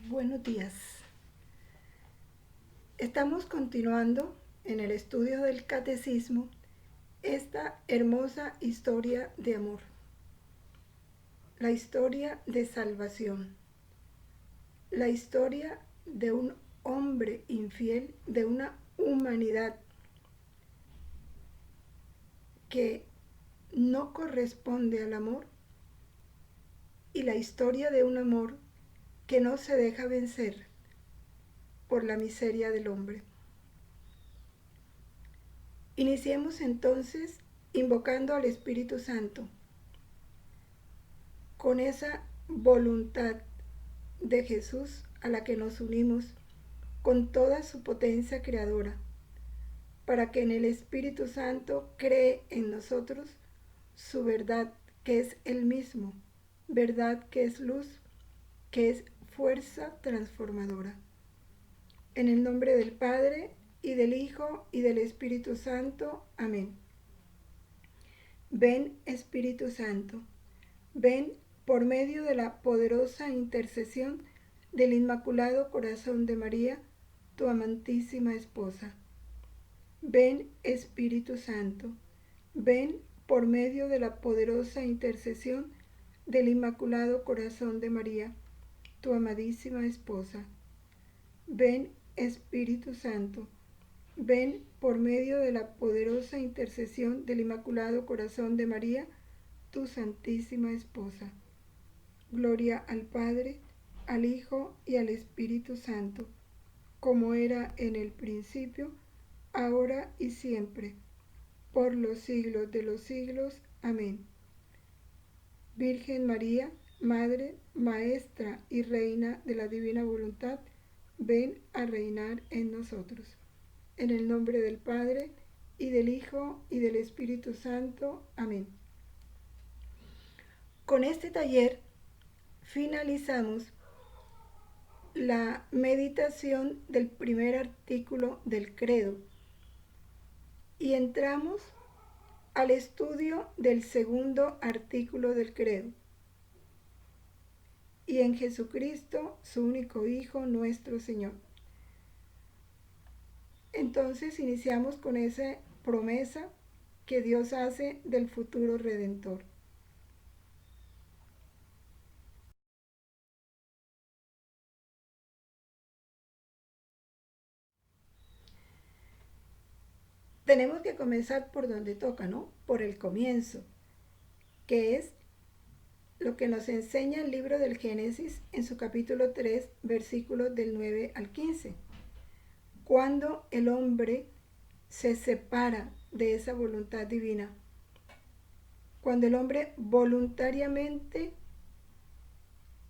Buenos días. Estamos continuando en el estudio del catecismo esta hermosa historia de amor, la historia de salvación, la historia de un hombre infiel, de una humanidad que no corresponde al amor, y la historia de un amor que no se deja vencer por la miseria del hombre. Iniciemos entonces invocando al Espíritu Santo con esa voluntad de Jesús a la que nos unimos con toda su potencia creadora, para que en el Espíritu Santo cree en nosotros su verdad, que es Él mismo, verdad que es luz, que es fuerza transformadora. En el nombre del Padre, y del Hijo, y del Espíritu Santo. Amén. Ven, Espíritu Santo, ven por medio de la poderosa intercesión del Inmaculado Corazón de María, tu amantísima esposa. Ven, Espíritu Santo, ven por medio de la poderosa intercesión del Inmaculado Corazón de María, tu amadísima esposa. Ven, Espíritu Santo, ven por medio de la poderosa intercesión del Inmaculado Corazón de María, tu santísima esposa. Gloria al Padre, al Hijo y al Espíritu Santo, como era en el principio, ahora y siempre, por los siglos de los siglos. Amén. Virgen María, Madre, Maestra y Reina de la Divina Voluntad, ven a reinar en nosotros. En el nombre del Padre, y del Hijo, y del Espíritu Santo. Amén. Con este taller finalizamos la meditación del primer artículo del credo y entramos al estudio del segundo artículo del credo. Y en Jesucristo, su único Hijo, nuestro Señor. Entonces iniciamos con esa promesa que Dios hace del futuro Redentor. Tenemos que comenzar por donde toca, ¿no? Por el comienzo, que es lo que nos enseña el libro del Génesis en su capítulo 3, versículos del 9 al 15. Cuando el hombre se separa de esa voluntad divina, cuando el hombre voluntariamente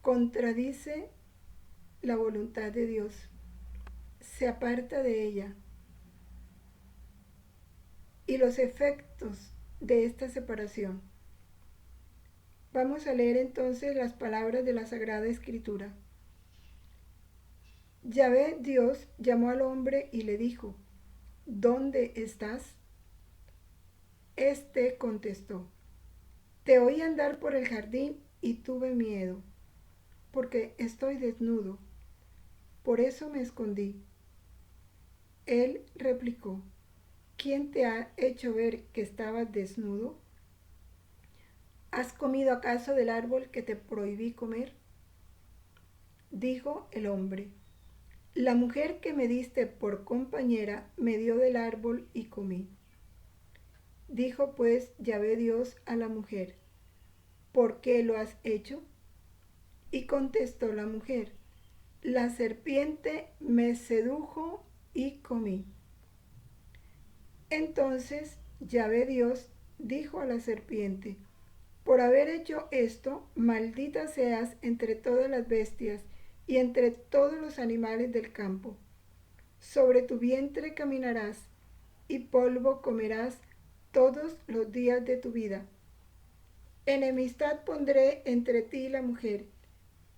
contradice la voluntad de Dios, se aparta de ella, y los efectos de esta separación. Vamos a leer entonces las palabras de la Sagrada Escritura. Yahvé Dios llamó al hombre y le dijo: ¿Dónde estás? Este contestó: Te oí andar por el jardín y tuve miedo, porque estoy desnudo. Por eso me escondí. Él replicó: ¿Quién te ha hecho ver que estabas desnudo? ¿Has comido acaso del árbol que te prohibí comer? Dijo el hombre: La mujer que me diste por compañera me dio del árbol y comí. Dijo pues Yahvé Dios a la mujer: ¿Por qué lo has hecho? Y contestó la mujer: La serpiente me sedujo y comí. Entonces Yahvé Dios dijo a la serpiente: Por haber hecho esto, maldita seas entre todas las bestias y entre todos los animales del campo. Sobre tu vientre caminarás, y polvo comerás todos los días de tu vida. Enemistad pondré entre ti y la mujer,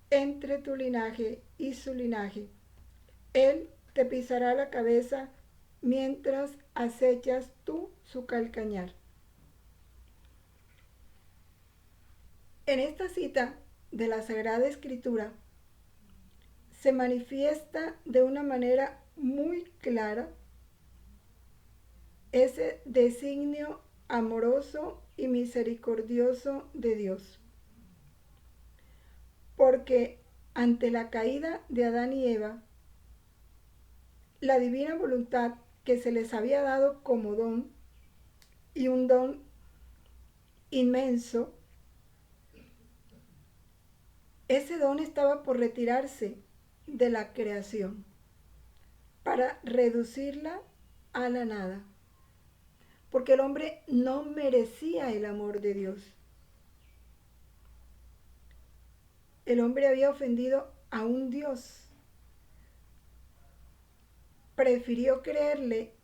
entre tu linaje y su linaje. Él te pisará la cabeza, mientras acechas tú su calcañar. En esta cita de la Sagrada Escritura se manifiesta de una manera muy clara ese designio amoroso y misericordioso de Dios. Porque ante la caída de Adán y Eva, la divina voluntad que se les había dado como don, y un don inmenso, ese don estaba por retirarse de la creación para reducirla a la nada, porque el hombre no merecía el amor de Dios. El hombre había ofendido a un Dios. Prefirió creerle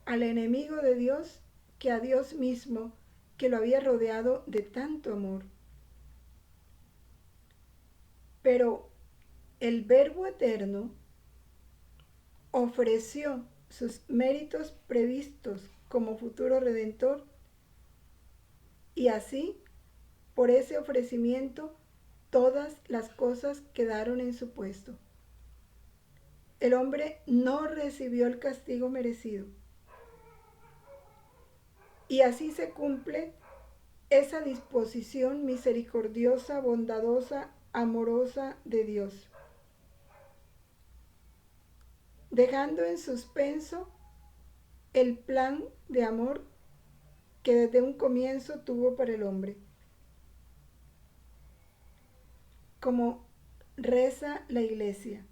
al enemigo de Dios que a Dios mismo, que lo había rodeado de tanto amor. Pero el Verbo Eterno ofreció sus méritos previstos como futuro redentor, y así, por ese ofrecimiento, todas las cosas quedaron en su puesto. El hombre no recibió el castigo merecido. Y así se cumple esa disposición misericordiosa, bondadosa, amorosa de Dios, dejando en suspenso el plan de amor que desde un comienzo tuvo para el hombre. Como reza la Iglesia,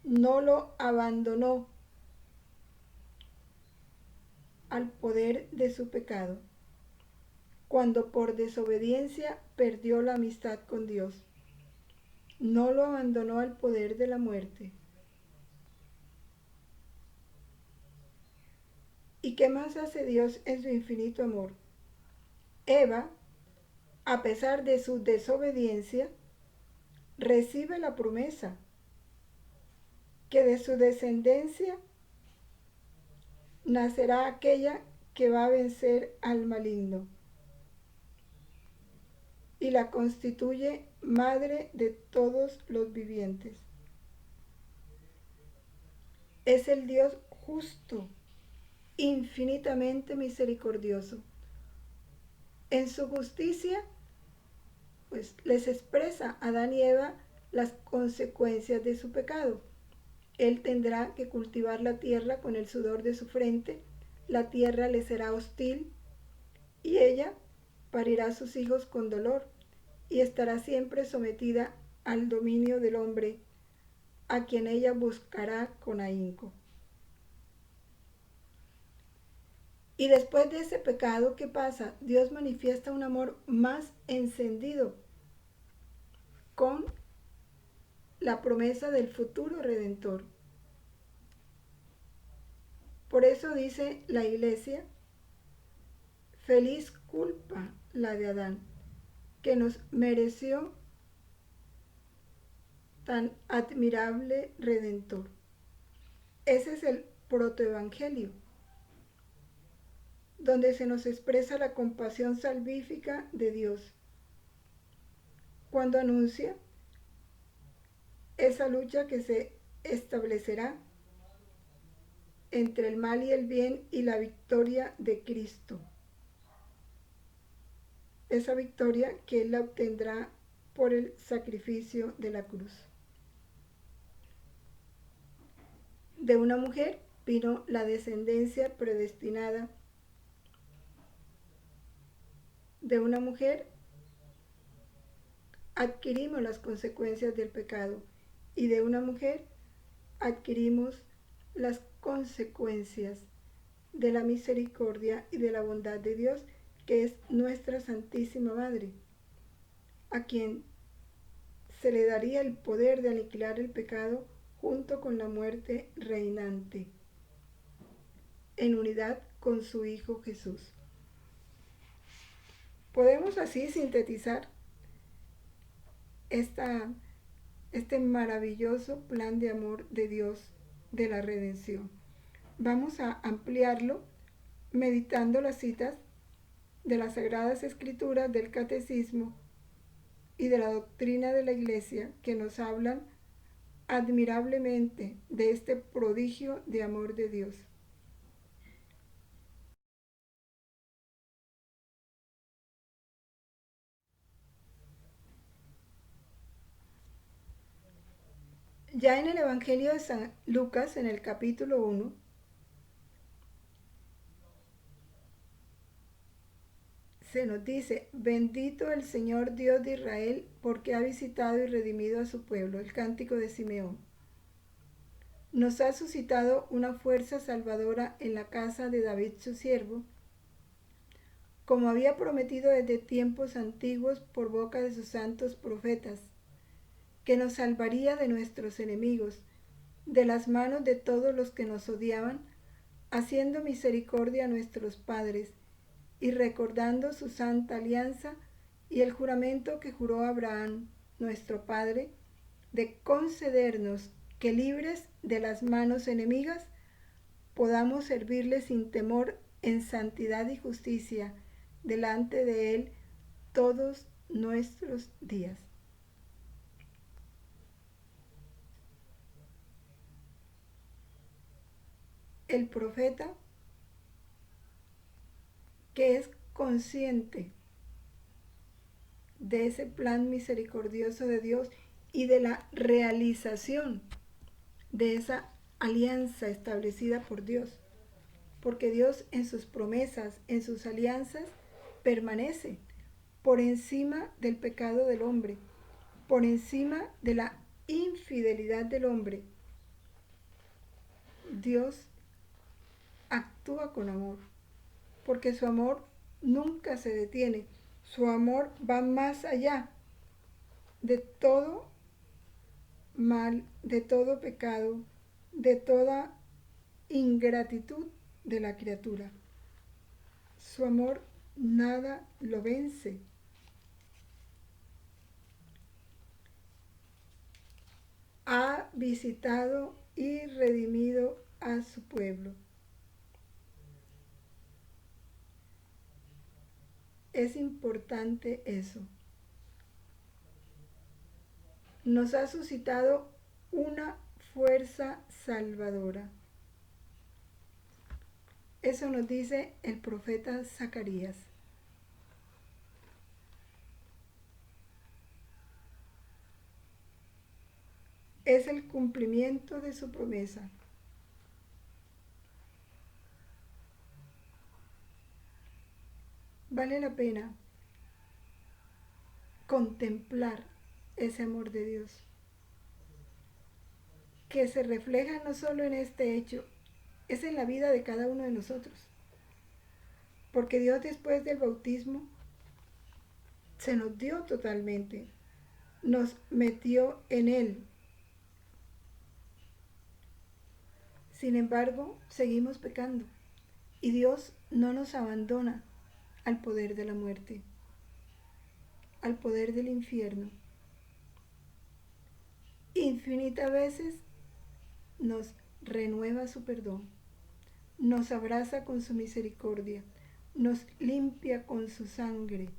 no lo abandonó al poder de su pecado, cuando por desobediencia perdió la amistad con Dios. No lo abandonó al poder de la muerte. ¿Y qué más hace Dios en su infinito amor? Eva, a pesar de su desobediencia, recibe la promesa que de su descendencia nacerá aquella que va a vencer al maligno y la constituye madre de todos los vivientes. Es el Dios justo, infinitamente misericordioso. En su justicia, pues les expresa a Adán y Eva las consecuencias de su pecado. Él tendrá que cultivar la tierra con el sudor de su frente, la tierra le será hostil y ella parirá a sus hijos con dolor y estará siempre sometida al dominio del hombre, a quien ella buscará con ahínco. Y después de ese pecado, ¿qué pasa? Dios manifiesta un amor más encendido con la promesa del futuro redentor. Por eso dice la Iglesia, feliz culpa la de Adán, que nos mereció tan admirable redentor. Ese es el protoevangelio, donde se nos expresa la compasión salvífica de Dios, cuando anuncia esa lucha que se establecerá entre el mal y el bien y la victoria de Cristo. Esa victoria que Él la obtendrá por el sacrificio de la cruz. De una mujer vino la descendencia predestinada. De una mujer adquirimos las consecuencias del pecado y de una mujer adquirimos las consecuencias de la misericordia y de la bondad de Dios, que es nuestra Santísima Madre, a quien se le daría el poder de aniquilar el pecado junto con la muerte reinante, en unidad con su Hijo Jesús. Podemos así sintetizar este maravilloso plan de amor de Dios de la redención. Vamos a ampliarlo meditando las citas de las Sagradas Escrituras, del Catecismo y de la doctrina de la Iglesia, que nos hablan admirablemente de este prodigio de amor de Dios. Ya en el Evangelio de San Lucas, en el capítulo 1, se nos dice: bendito el Señor Dios de Israel, porque ha visitado y redimido a su pueblo. El cántico de Simeón. Nos ha suscitado una fuerza salvadora en la casa de David su siervo, como había prometido desde tiempos antiguos por boca de sus santos profetas, que nos salvaría de nuestros enemigos, de las manos de todos los que nos odiaban, haciendo misericordia a nuestros padres y recordando su santa alianza y el juramento que juró Abraham, nuestro padre, de concedernos que, libres de las manos enemigas, podamos servirle sin temor en santidad y justicia delante de Él todos nuestros días. El profeta, que es consciente de ese plan misericordioso de Dios y de la realización de esa alianza establecida por Dios, porque Dios en sus promesas, en sus alianzas, permanece por encima del pecado del hombre, por encima de la infidelidad del hombre. Dios actúa con amor, porque su amor nunca se detiene. Su amor va más allá de todo mal, de todo pecado, de toda ingratitud de la criatura. Su amor nada lo vence. Ha visitado y redimido a su pueblo. Es importante eso. Nos ha suscitado una fuerza salvadora. Eso nos dice el profeta Zacarías. Es el cumplimiento de su promesa. Vale la pena contemplar ese amor de Dios, que se refleja no solo en este hecho, es en la vida de cada uno de nosotros. Porque Dios, después del bautismo, se nos dio totalmente, nos metió en Él. Sin embargo, seguimos pecando y Dios no nos abandona al poder de la muerte, al poder del infierno. Infinitas veces nos renueva su perdón, nos abraza con su misericordia, nos limpia con su sangre,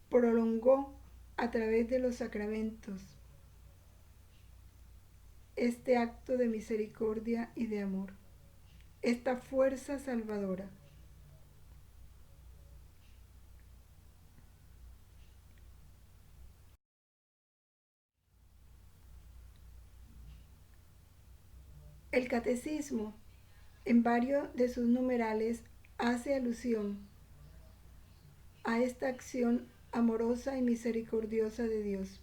prolongó a través de los sacramentos este acto de misericordia y de amor, esta fuerza salvadora. El catecismo, en varios de sus numerales, hace alusión a esta acción amorosa y misericordiosa de Dios.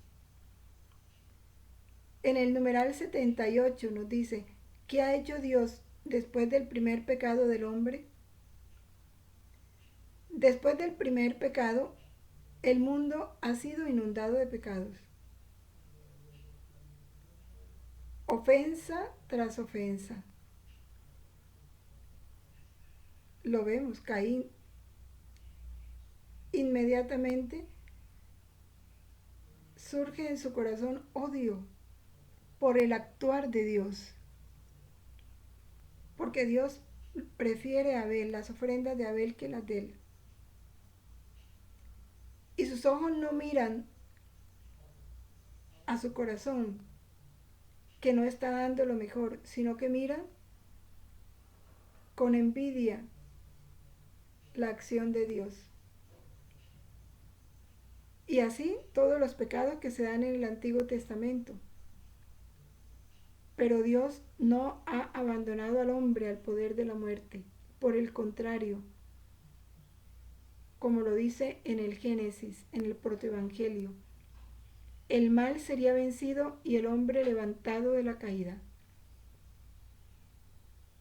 En el numeral 78 nos dice: ¿qué ha hecho Dios después del primer pecado del hombre? Después del primer pecado, el mundo ha sido inundado de pecados. Ofensa tras ofensa. Lo vemos, Caín inmediatamente surge en su corazón odio por el actuar de Dios, porque Dios prefiere a Abel, las ofrendas de Abel, que las de él. Y sus ojos no miran a su corazón que no está dando lo mejor, sino que mira con envidia la acción de Dios. Y así todos los pecados que se dan en el Antiguo Testamento. Pero Dios no ha abandonado al hombre al poder de la muerte. Por el contrario, como lo dice en el Génesis, en el protoevangelio, el mal sería vencido y el hombre levantado de la caída.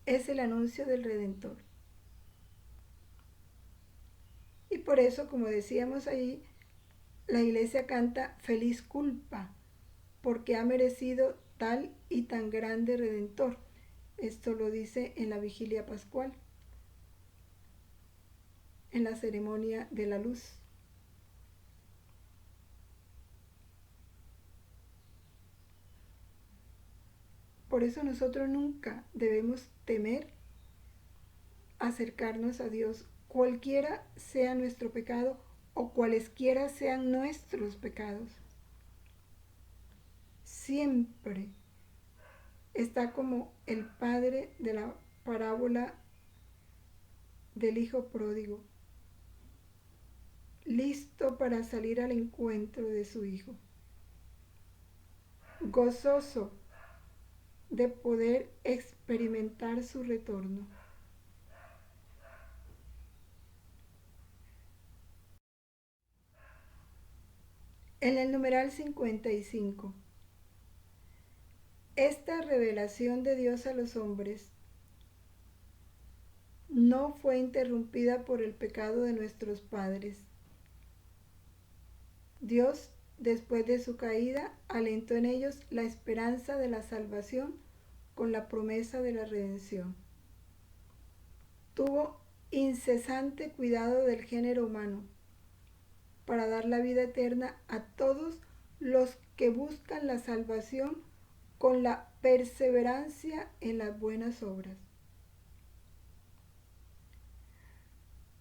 Es el anuncio del Redentor. Y por eso, como decíamos ahí, la iglesia canta feliz culpa, porque ha merecido tal y tan grande Redentor. Esto lo dice en la vigilia pascual, en la ceremonia de la luz. Por eso nosotros nunca debemos temer acercarnos a Dios, cualquiera sea nuestro pecado o cualesquiera sean nuestros pecados. Siempre está como el padre de la parábola del hijo pródigo, listo para salir al encuentro de su hijo, gozoso de poder experimentar su retorno. En el numeral 55, esta revelación de Dios a los hombres no fue interrumpida por el pecado de nuestros padres. Dios, después de su caída, alentó en ellos la esperanza de la salvación con la promesa de la redención. Tuvo incesante cuidado del género humano para dar la vida eterna a todos los que buscan la salvación con la perseverancia en las buenas obras.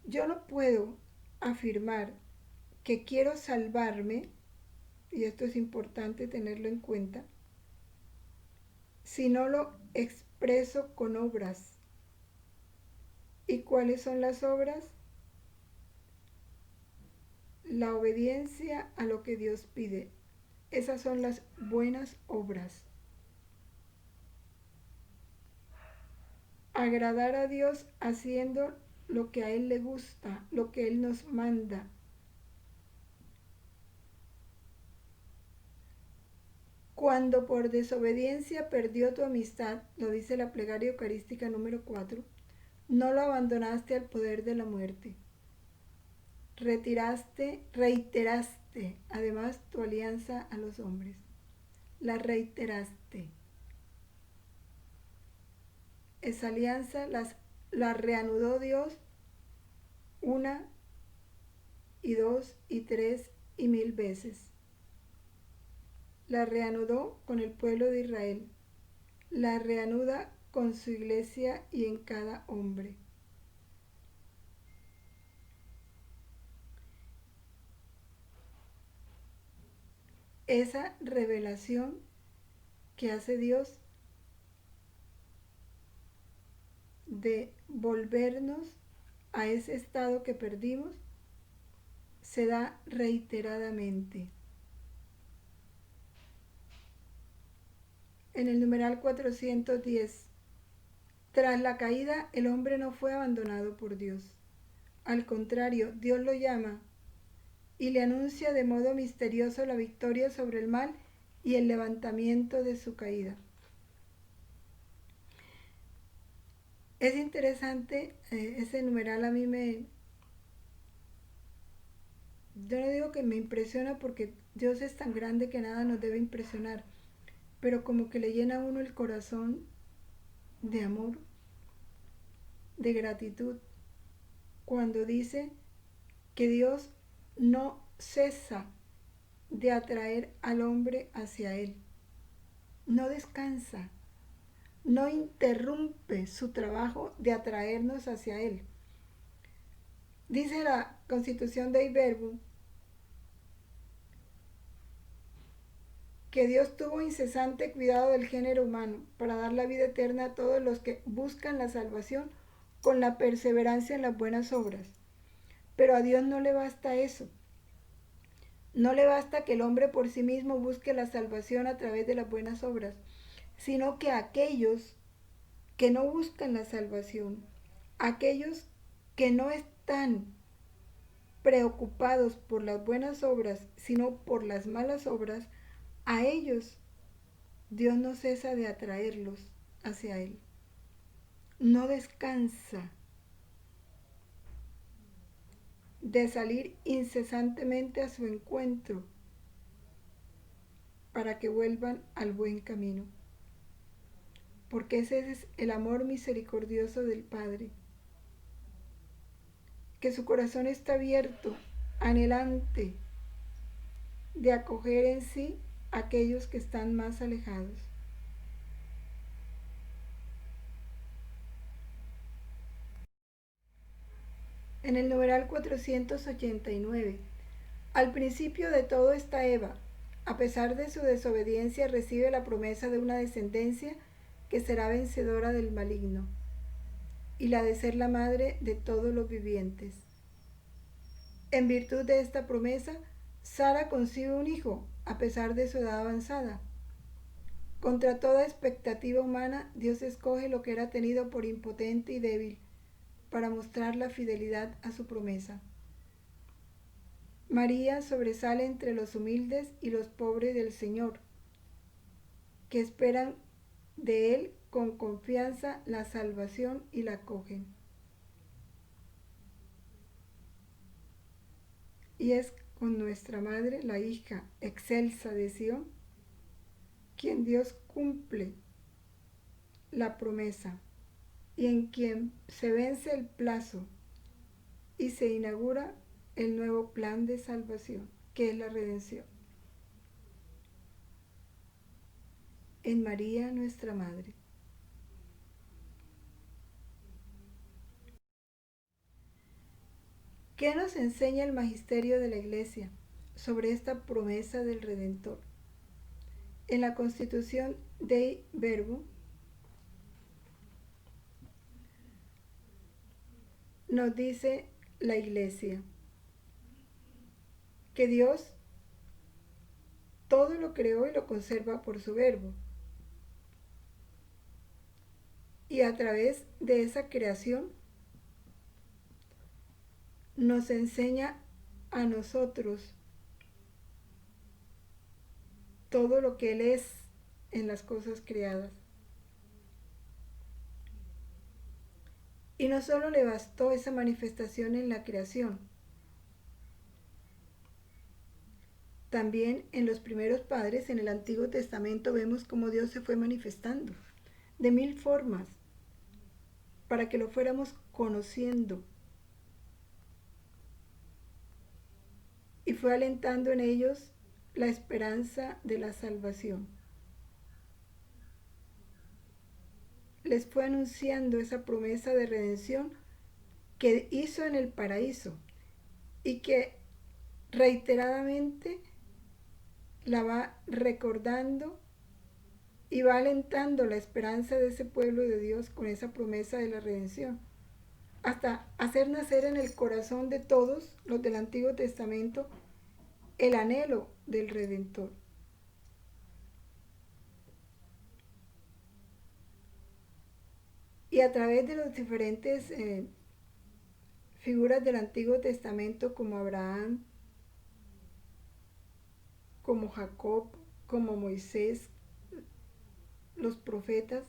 Yo no puedo afirmar que quiero salvarme, y esto es importante tenerlo en cuenta, si no lo expreso con obras. ¿Y cuáles son las obras? La obediencia a lo que Dios pide. Esas son las buenas obras. Agradar a Dios haciendo lo que a Él le gusta, lo que Él nos manda. Cuando por desobediencia perdió tu amistad, lo dice la plegaria eucarística número 4, no lo abandonaste al poder de la muerte. Reiteraste además tu alianza a los hombres. La reiteraste. Esa alianza la reanudó Dios una y dos y tres y mil veces. La reanudó con el pueblo de Israel. La reanuda con su iglesia y en cada hombre. Esa revelación que hace Dios de volvernos a ese estado que perdimos se da reiteradamente. En el numeral 410, tras la caída el hombre no fue abandonado por Dios. Al contrario, Dios lo llama y le anuncia de modo misterioso la victoria sobre el mal y el levantamiento de su caída. Es interesante, ese numeral a mí yo no digo que me impresiona porque Dios es tan grande que nada nos debe impresionar, pero como que le llena a uno el corazón de amor, de gratitud, cuando dice que Dios no cesa de atraer al hombre hacia Él, no descansa, no interrumpe su trabajo de atraernos hacia Él. Dice la Constitución Dei Verbum que Dios tuvo incesante cuidado del género humano para dar la vida eterna a todos los que buscan la salvación con la perseverancia en las buenas obras. Pero a Dios no le basta eso. No le basta que el hombre por sí mismo busque la salvación a través de las buenas obras, sino que aquellos que no buscan la salvación, aquellos que no están preocupados por las buenas obras, sino por las malas obras, a ellos Dios no cesa de atraerlos hacia Él. No descansa de salir incesantemente a su encuentro para que vuelvan al buen camino. Porque ese es el amor misericordioso del Padre, que su corazón está abierto, anhelante de acoger en sí a aquellos que están más alejados. En el numeral 489, al principio de todo está Eva. A pesar de su desobediencia, recibe la promesa de una descendencia que será vencedora del maligno y la de ser la madre de todos los vivientes. En virtud de esta promesa, Sara concibe un hijo, a pesar de su edad avanzada. Contra toda expectativa humana, Dios escoge lo que era tenido por impotente y débil para mostrar la fidelidad a su promesa. María sobresale entre los humildes y los pobres del Señor, que esperan de Él con confianza la salvación y la acogen. Y es con nuestra Madre, la hija excelsa de Sión, quien Dios cumple la promesa y en quien se vence el plazo y se inaugura el nuevo plan de salvación, que es la redención. En María, nuestra Madre. ¿Qué nos enseña el magisterio de la Iglesia sobre esta promesa del Redentor? En la Constitución Dei Verbum nos dice la Iglesia que Dios todo lo creó y lo conserva por su verbo. Y a través de esa creación nos enseña a nosotros todo lo que Él es en las cosas creadas. Y no solo le bastó esa manifestación en la creación, también en los primeros padres, en el Antiguo Testamento, vemos cómo Dios se fue manifestando de mil formas para que lo fuéramos conociendo. Y fue alentando en ellos la esperanza de la salvación. Les fue anunciando esa promesa de redención que hizo en el paraíso y que reiteradamente la va recordando y va alentando la esperanza de ese pueblo de Dios con esa promesa de la redención, hasta hacer nacer en el corazón de todos los del Antiguo Testamento el anhelo del Redentor. Y a través de las diferentes figuras del Antiguo Testamento, como Abraham, como Jacob, como Moisés, los profetas,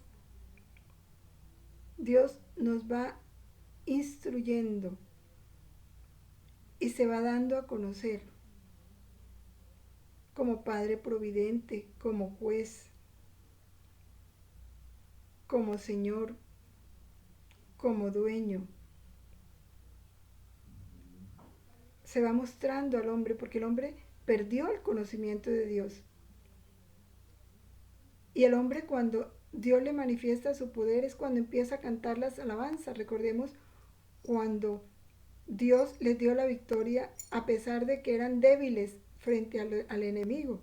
Dios nos va instruyendo y se va dando a conocer como Padre Providente, como Juez, como Señor, como Dueño. Se va mostrando al hombre porque el hombre perdió el conocimiento de Dios. Y el hombre, cuando Dios le manifiesta su poder, es cuando empieza a cantar las alabanzas. Recordemos cuando Dios les dio la victoria a pesar de que eran débiles frente al enemigo.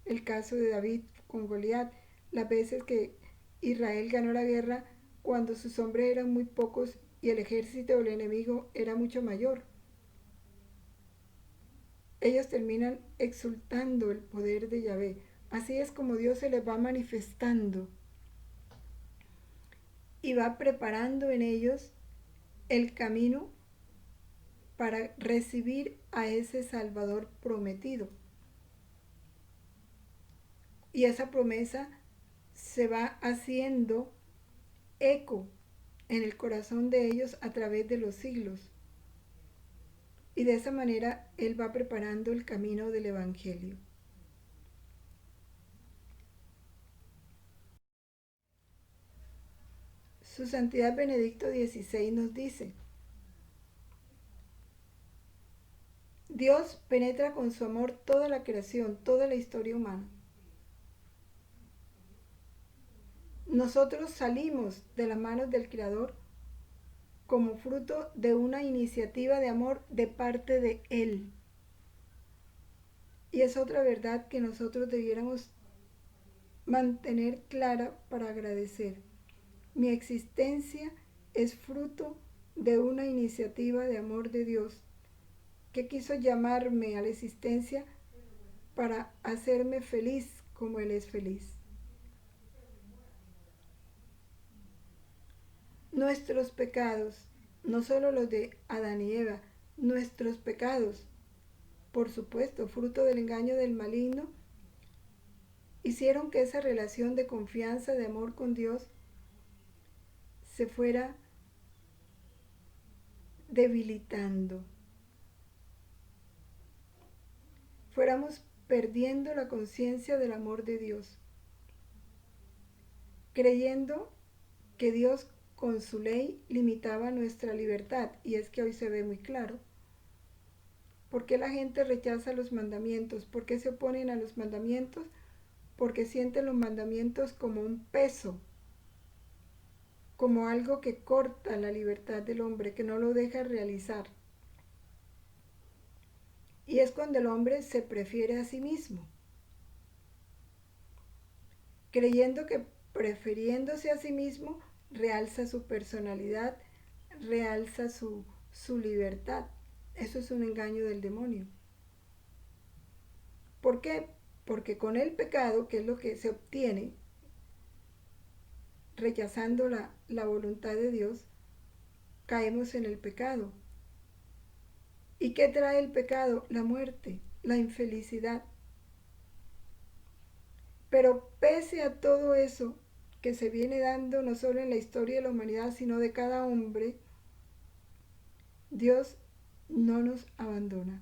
el caso de David con Goliat, las veces que Israel ganó la guerra cuando sus hombres eran muy pocos y el ejército del enemigo era mucho mayor. Ellos terminan exultando el poder de Yahvé. Así es como Dios se les va manifestando y va preparando en ellos el camino para recibir a ese Salvador prometido. Y esa promesa se va haciendo eco en el corazón de ellos a través de los siglos. Y de esa manera Él va preparando el camino del Evangelio. Su Santidad Benedicto XVI nos dice: Dios penetra con su amor toda la creación, toda la historia humana. Nosotros salimos de las manos del Creador como fruto de una iniciativa de amor de parte de Él. Y es otra verdad que nosotros debiéramos mantener clara para agradecer. Mi existencia es fruto de una iniciativa de amor de Dios, que quiso llamarme a la existencia para hacerme feliz como Él es feliz. Nuestros pecados, no solo los de Adán y Eva, nuestros pecados, por supuesto, fruto del engaño del maligno, hicieron que esa relación de confianza, de amor con Dios, se fuera debilitando. Fuéramos perdiendo la conciencia del amor de Dios, creyendo que Dios con su ley limitaba nuestra libertad. Y es que hoy se ve muy claro. ¿Por qué la gente rechaza los mandamientos? ¿Por qué se oponen a los mandamientos? Porque sienten los mandamientos como un peso, como algo que corta la libertad del hombre, que no lo deja realizar. Y es cuando el hombre se prefiere a sí mismo, creyendo que prefiriéndose a sí mismo realza su personalidad, realza su libertad. Eso es un engaño del demonio. ¿Por qué? Porque con el pecado, que es lo que se obtiene, rechazando la voluntad de Dios, caemos en el pecado. ¿Y qué trae el pecado? La muerte, la infelicidad. Pero pese a todo eso que se viene dando no solo en la historia de la humanidad, sino de cada hombre, Dios no nos abandona.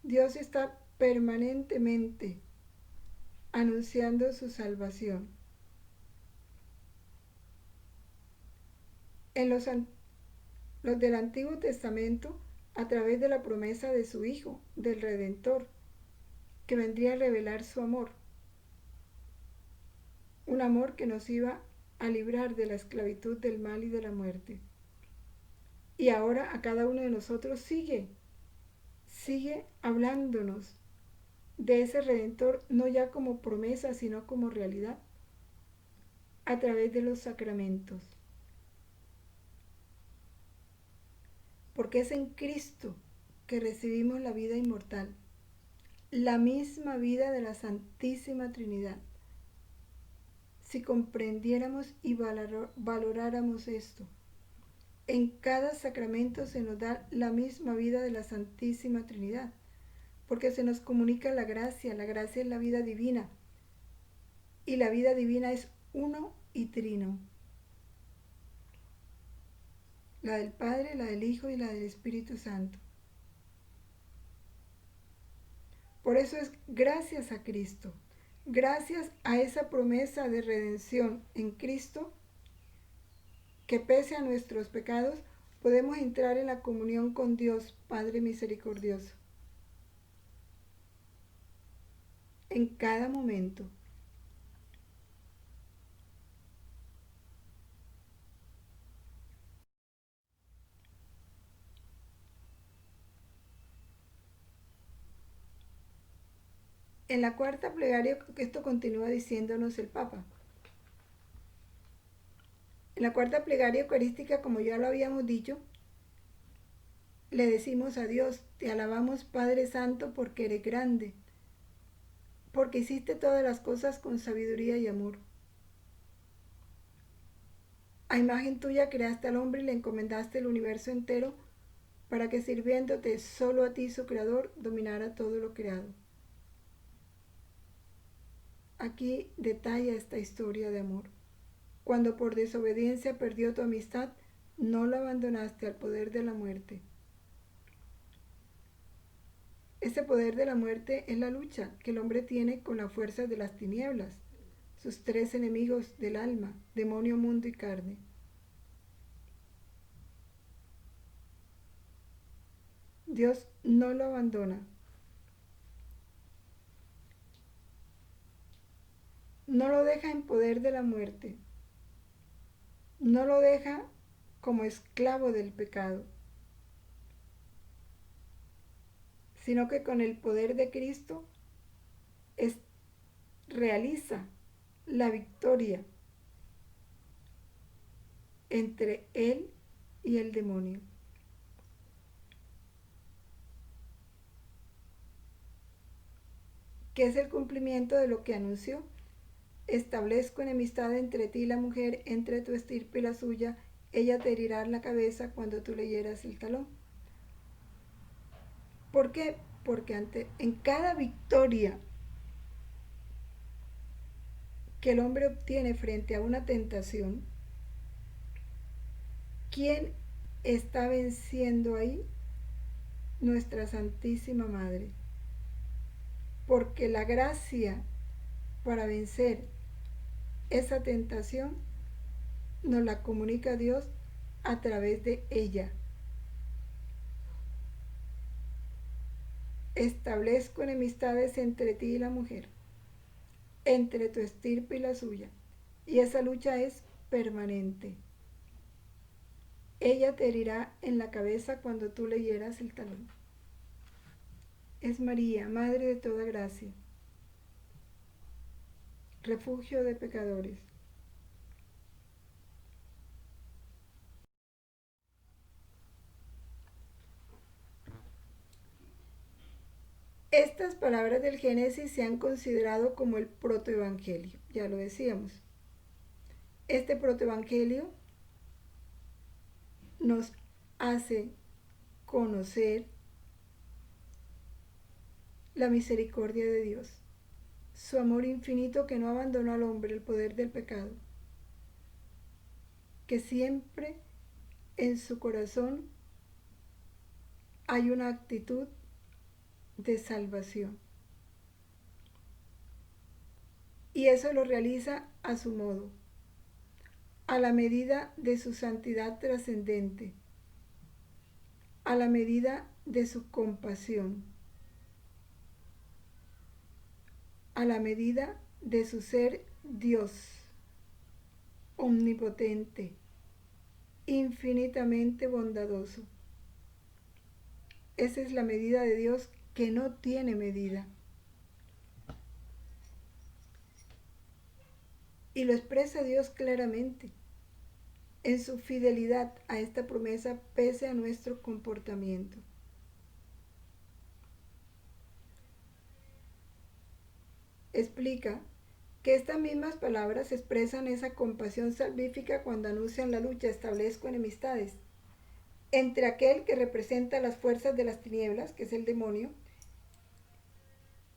Dios está permanentemente anunciando su salvación. En los del Antiguo Testamento, a través de la promesa de su Hijo, del Redentor, que vendría a revelar su amor. Un amor que nos iba a librar de la esclavitud del mal y de la muerte. Y ahora a cada uno de nosotros sigue hablándonos de ese Redentor, no ya como promesa, sino como realidad, a través de los sacramentos. Porque es en Cristo que recibimos la vida inmortal, la misma vida de la Santísima Trinidad. Si comprendiéramos y valoráramos esto, en cada sacramento se nos da la misma vida de la Santísima Trinidad, porque se nos comunica la gracia es la vida divina, y la vida divina es uno y trino, la del Padre, la del Hijo y la del Espíritu Santo. Por eso es gracias a Cristo, gracias a esa promesa de redención en Cristo, que pese a nuestros pecados podemos entrar en la comunión con Dios Padre misericordioso. En cada momento. En la cuarta plegaria, esto continúa diciéndonos el Papa. En la cuarta plegaria eucarística, como ya lo habíamos dicho, le decimos a Dios: te alabamos, Padre Santo, porque eres grande, porque hiciste todas las cosas con sabiduría y amor. A imagen tuya creaste al hombre y le encomendaste el universo entero para que, sirviéndote solo a ti, su creador, dominara todo lo creado. Aquí detalla esta historia de amor. Cuando por desobediencia perdió tu amistad, no lo abandonaste al poder de la muerte. Ese poder de la muerte es la lucha que el hombre tiene con las fuerzas de las tinieblas, sus tres enemigos del alma: demonio, mundo y carne. Dios no lo abandona. No lo deja en poder de la muerte. No lo deja como esclavo del pecado, sino que con el poder de Cristo realiza la victoria entre él y el demonio. Que es el cumplimiento de lo que anunció: establezco enemistad entre ti y la mujer, entre tu estirpe y la suya, ella te herirá la cabeza cuando tú le hieras el talón. ¿Por qué? Porque en cada victoria que el hombre obtiene frente a una tentación, ¿quién está venciendo ahí? Nuestra Santísima Madre. Porque la gracia para vencer esa tentación nos la comunica Dios a través de ella. Establezco enemistades entre ti y la mujer, entre tu estirpe y la suya, y esa lucha es permanente. Ella te herirá en la cabeza cuando tú le hieras el talón. Es María, Madre de toda gracia, refugio de pecadores. Estas palabras del Génesis se han considerado como el protoevangelio, ya lo decíamos. Este protoevangelio nos hace conocer la misericordia de Dios, su amor infinito que no abandonó al hombre el poder del pecado, que siempre en su corazón hay una actitud de salvación. Y eso lo realiza a su modo, a la medida de su santidad trascendente, a la medida de su compasión, a la medida de su ser Dios, omnipotente, infinitamente bondadoso. Esa es la medida de Dios, que no tiene medida. Y lo expresa Dios claramente en su fidelidad a esta promesa pese a nuestro comportamiento. Explica que estas mismas palabras expresan esa compasión salvífica cuando anuncian la lucha: establezco enemistades entre aquel que representa las fuerzas de las tinieblas, que es el demonio,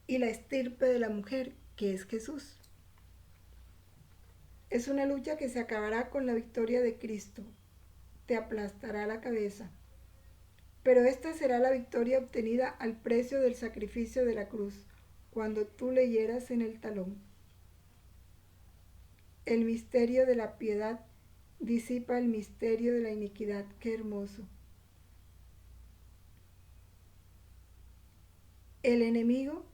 y la estirpe de la mujer, que es Jesús. Es una lucha que se acabará con la victoria de Cristo. Te aplastará la cabeza. Pero esta será la victoria obtenida al precio del sacrificio de la cruz, cuando tú le hieras en el talón. El misterio de la piedad disipa el misterio de la iniquidad. Qué hermoso. El enemigo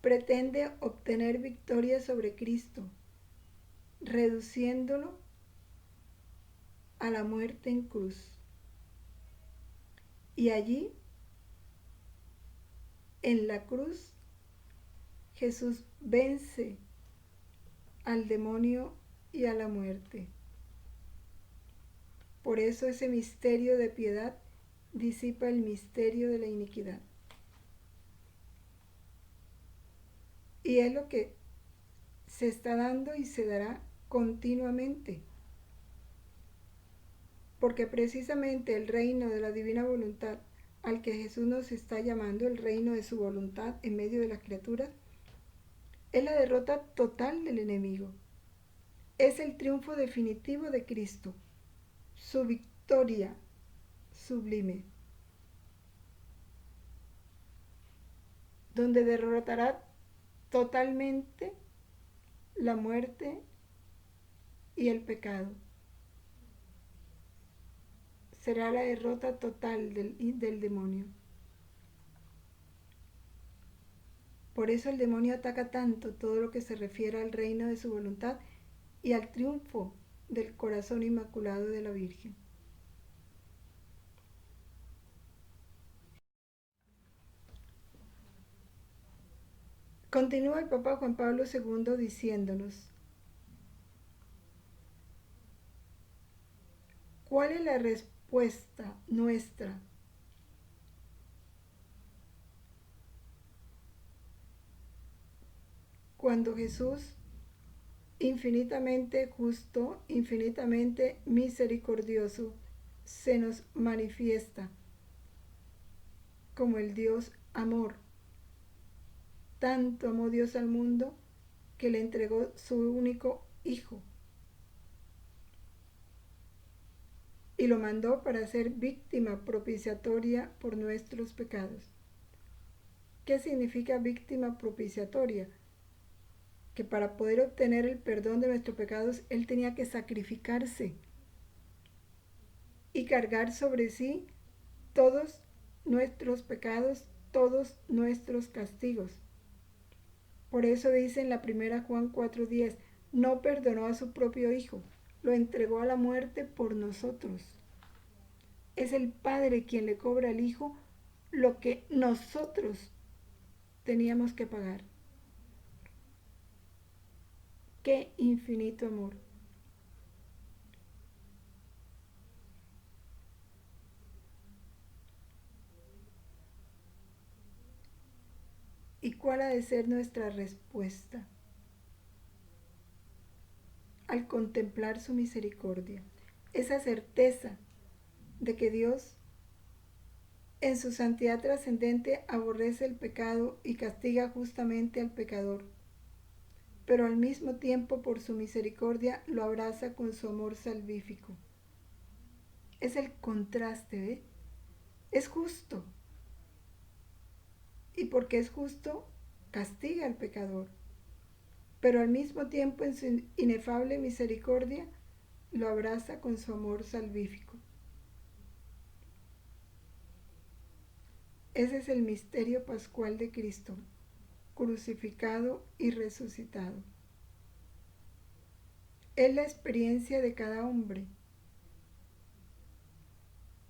pretende obtener victoria sobre Cristo, reduciéndolo a la muerte en cruz. Y allí, en la cruz, Jesús vence al demonio y a la muerte. Por eso ese misterio de piedad disipa el misterio de la iniquidad. Y es lo que se está dando y se dará continuamente. Porque precisamente el reino de la divina voluntad al que Jesús nos está llamando, el reino de su voluntad en medio de las criaturas, es la derrota total del enemigo. Es el triunfo definitivo de Cristo, su victoria sublime, donde derrotará totalmente la muerte y el pecado. Será la derrota total del demonio. Por eso el demonio ataca tanto todo lo que se refiere al reino de su voluntad y al triunfo del corazón inmaculado de la Virgen. Continúa el Papa Juan Pablo II diciéndonos: ¿cuál es la respuesta nuestra? Cuando Jesús, infinitamente justo, infinitamente misericordioso, se nos manifiesta como el Dios amor. Tanto amó Dios al mundo que le entregó su único Hijo y lo mandó para ser víctima propiciatoria por nuestros pecados. ¿Qué significa víctima propiciatoria? Que para poder obtener el perdón de nuestros pecados, Él tenía que sacrificarse y cargar sobre sí todos nuestros pecados, todos nuestros castigos. Por eso dice en la primera Juan 4:10, no perdonó a su propio Hijo, lo entregó a la muerte por nosotros. Es el Padre quien le cobra al Hijo lo que nosotros teníamos que pagar. ¡Qué infinito amor! ¿Y cuál ha de ser nuestra respuesta al contemplar su misericordia? Esa certeza de que Dios, en su santidad trascendente, aborrece el pecado y castiga justamente al pecador, pero al mismo tiempo por su misericordia lo abraza con su amor salvífico. Es el contraste, ¿eh? Es justo, y porque es justo, castiga al pecador, pero al mismo tiempo en su inefable misericordia lo abraza con su amor salvífico. Ese es el misterio pascual de Cristo, crucificado y resucitado. Es la experiencia de cada hombre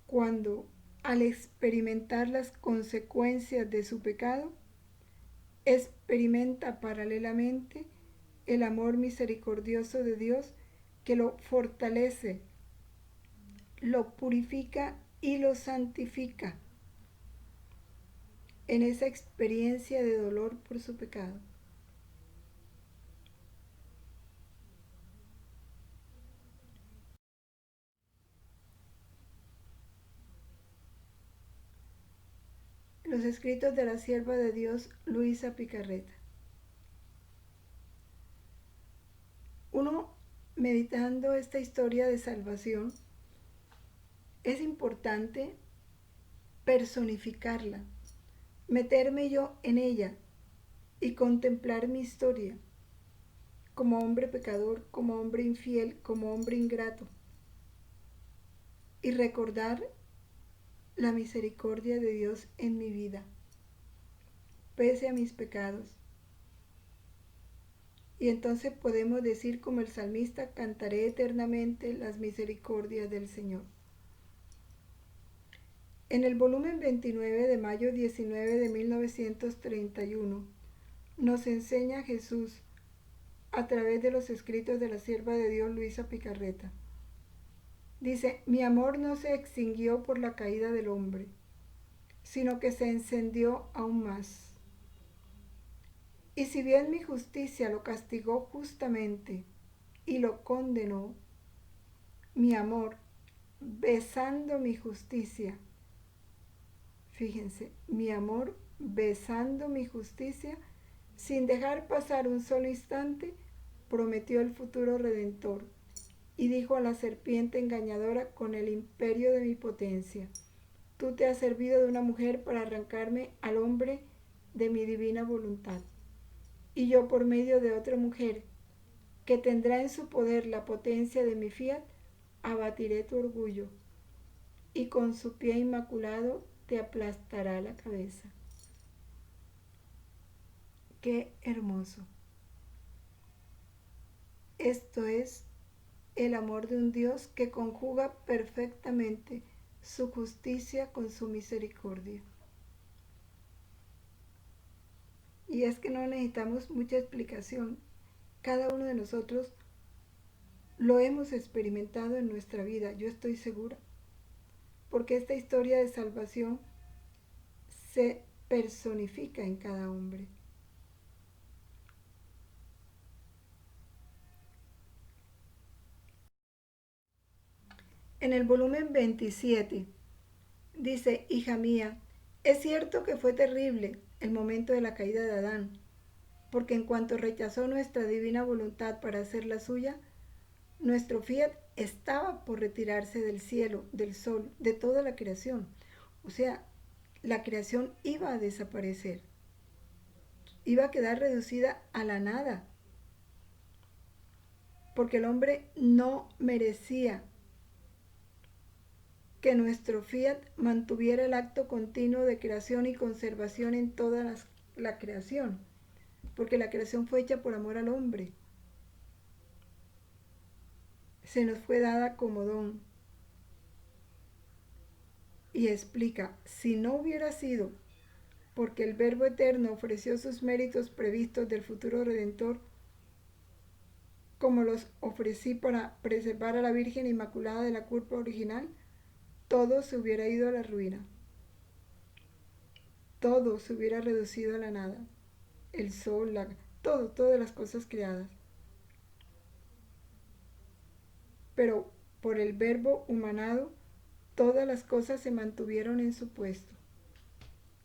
cuando, al experimentar las consecuencias de su pecado, experimenta paralelamente el amor misericordioso de Dios que lo fortalece, lo purifica y lo santifica en esa experiencia de dolor por su pecado. Los escritos de la sierva de Dios Luisa Picarreta. Uno, meditando esta historia de salvación, es importante personificarla, meterme yo en ella y contemplar mi historia como hombre pecador, como hombre infiel, como hombre ingrato, y recordar la misericordia de Dios en mi vida, pese a mis pecados. Y entonces podemos decir como el salmista, cantaré eternamente las misericordias del Señor. En el volumen 29 de mayo 19 de 1931, nos enseña Jesús a través de los escritos de la sierva de Dios Luisa Picarreta. Dice: mi amor no se extinguió por la caída del hombre, sino que se encendió aún más. Y si bien mi justicia lo castigó justamente y lo condenó, mi amor, besando mi justicia, fíjense, mi amor, besando mi justicia, sin dejar pasar un solo instante, prometió el futuro redentor y dijo a la serpiente engañadora con el imperio de mi potencia: tú te has servido de una mujer para arrancarme al hombre de mi divina voluntad, y yo por medio de otra mujer, que tendrá en su poder la potencia de mi fiat, abatiré tu orgullo, y con su pie inmaculado te aplastará la cabeza. Qué hermoso. Esto es el amor de un Dios que conjuga perfectamente su justicia con su misericordia. Y es que no necesitamos mucha explicación. Cada uno de nosotros lo hemos experimentado en nuestra vida, yo estoy segura, porque esta historia de salvación se personifica en cada hombre. En el volumen 27 dice: hija mía, es cierto que fue terrible el momento de la caída de Adán, porque en cuanto rechazó nuestra divina voluntad para hacer la suya, nuestro fiat estaba por retirarse del cielo, del sol, de toda la creación. O sea, la creación iba a desaparecer, iba a quedar reducida a la nada, porque el hombre no merecía que nuestro fiat mantuviera el acto continuo de creación y conservación en toda la creación, porque la creación fue hecha por amor al hombre. Se nos fue dada como don. Y explica: si no hubiera sido porque el Verbo Eterno ofreció sus méritos previstos del futuro Redentor, como los ofrecí para preservar a la Virgen Inmaculada de la culpa original, todo se hubiera ido a la ruina. Todo se hubiera reducido a la nada. El sol, todas las cosas creadas. Pero por el Verbo humanado, todas las cosas se mantuvieron en su puesto.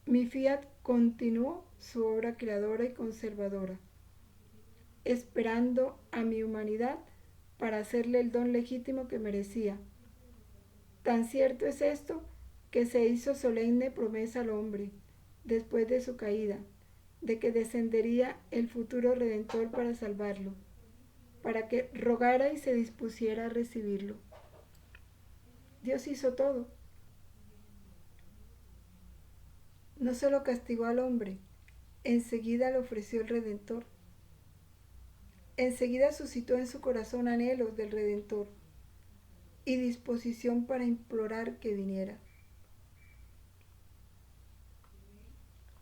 Mi fiat continuó su obra creadora y conservadora, esperando a mi humanidad para hacerle el don legítimo que merecía. Tan cierto es esto que se hizo solemne promesa al hombre, después de su caída, de que descendería el futuro Redentor para salvarlo, para que rogara y se dispusiera a recibirlo. Dios hizo todo. No solo castigó al hombre, enseguida le ofreció el Redentor. Enseguida suscitó en su corazón anhelos del Redentor y disposición para implorar que viniera.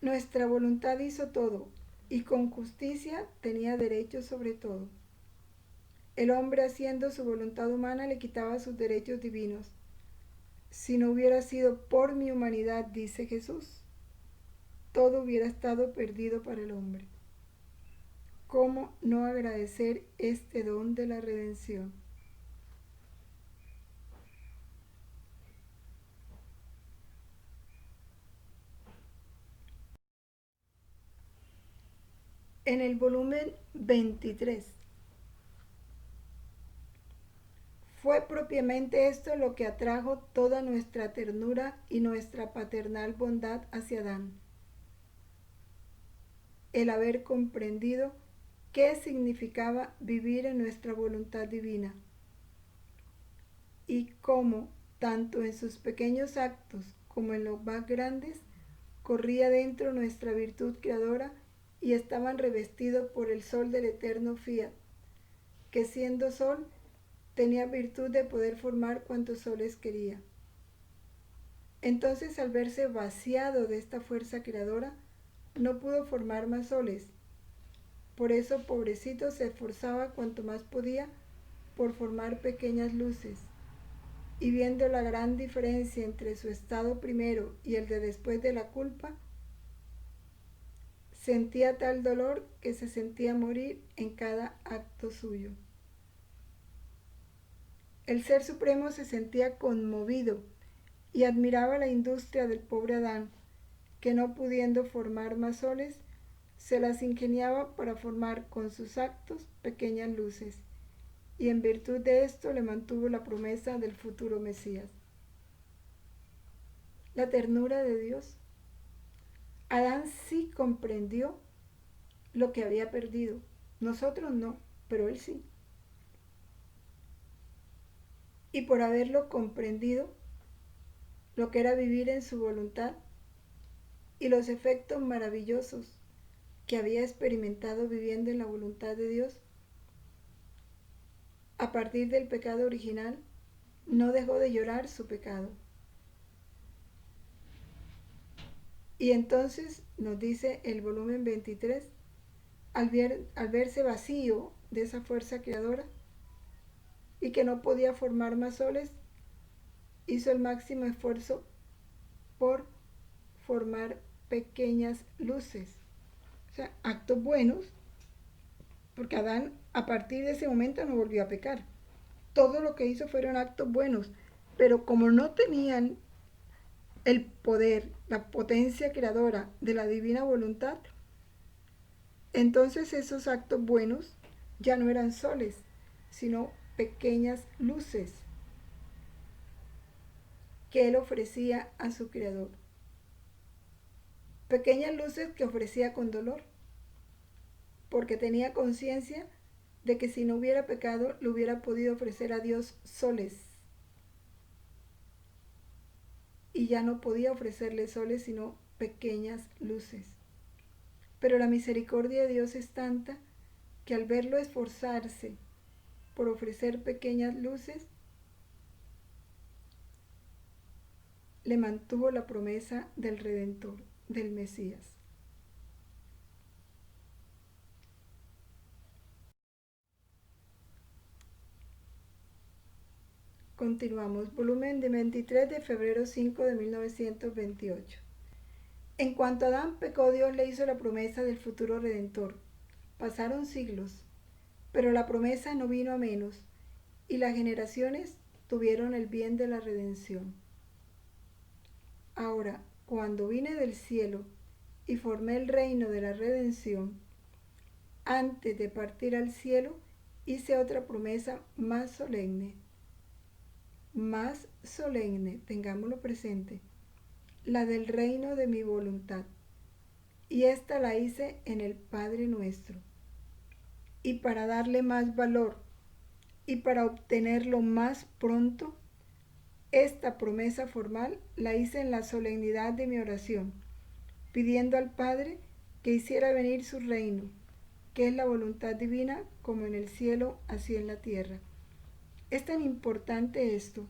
Nuestra voluntad hizo todo, y con justicia tenía derecho sobre todo. El hombre, haciendo su voluntad humana, le quitaba sus derechos divinos. Si no hubiera sido por mi humanidad, dice Jesús, todo hubiera estado perdido para el hombre. ¿Cómo no agradecer este don de la redención? En el volumen 23, fue propiamente esto lo que atrajo toda nuestra ternura y nuestra paternal bondad hacia Adán: el haber comprendido qué significaba vivir en nuestra voluntad divina, y cómo, tanto en sus pequeños actos como en los más grandes, corría dentro nuestra virtud creadora y estaban revestidos por el sol del eterno fiat, que siendo sol tenía virtud de poder formar cuantos soles quería. Entonces, al verse vaciado de esta fuerza creadora, no pudo formar más soles, Por eso, pobrecito, se esforzaba cuanto más podía por formar pequeñas luces. Y viendo la gran diferencia entre su estado primero y el de después de la culpa, sentía tal dolor que se sentía morir en cada acto suyo. El Ser Supremo se sentía conmovido y admiraba la industria del pobre Adán, que no pudiendo formar más soles, se las ingeniaba para formar con sus actos pequeñas luces, y en virtud de esto le mantuvo la promesa del futuro Mesías. La ternura de Dios. Adán sí comprendió lo que había perdido. Nosotros no, pero él sí. Y por haberlo comprendido, lo que era vivir en su voluntad y los efectos maravillosos que había experimentado viviendo en la voluntad de Dios, a partir del pecado original, no dejó de llorar su pecado. Y entonces nos dice el volumen 23, al verse vacío de esa fuerza creadora y que no podía formar más soles, hizo el máximo esfuerzo por formar pequeñas luces, o sea, actos buenos, porque Adán a partir de ese momento no volvió a pecar. Todo lo que hizo fueron actos buenos, pero como no tenían el poder, la potencia creadora de la divina voluntad, entonces esos actos buenos ya no eran soles, sino pequeñas luces que él ofrecía a su creador. Pequeñas luces que ofrecía con dolor, porque tenía conciencia de que si no hubiera pecado, le hubiera podido ofrecer a Dios soles. Y ya no podía ofrecerle soles, sino pequeñas luces. Pero la misericordia de Dios es tanta que al verlo esforzarse por ofrecer pequeñas luces, le mantuvo la promesa del Redentor, del Mesías. Continuamos, volumen de 23 de febrero 5 de 1928. En cuanto Adán pecó, Dios le hizo la promesa del futuro Redentor. Pasaron siglos, pero la promesa no vino a menos, y las generaciones tuvieron el bien de la redención. Ahora, cuando vine del cielo y formé el reino de la redención, antes de partir al cielo, hice otra promesa más solemne, tengámoslo presente, la del reino de mi voluntad. Y esta la hice en el Padre Nuestro. Y para darle más valor y para obtenerlo más pronto, esta promesa formal la hice en la solemnidad de mi oración, pidiendo al Padre que hiciera venir su reino, que es la voluntad divina, como en el cielo, así en la tierra. Es tan importante esto,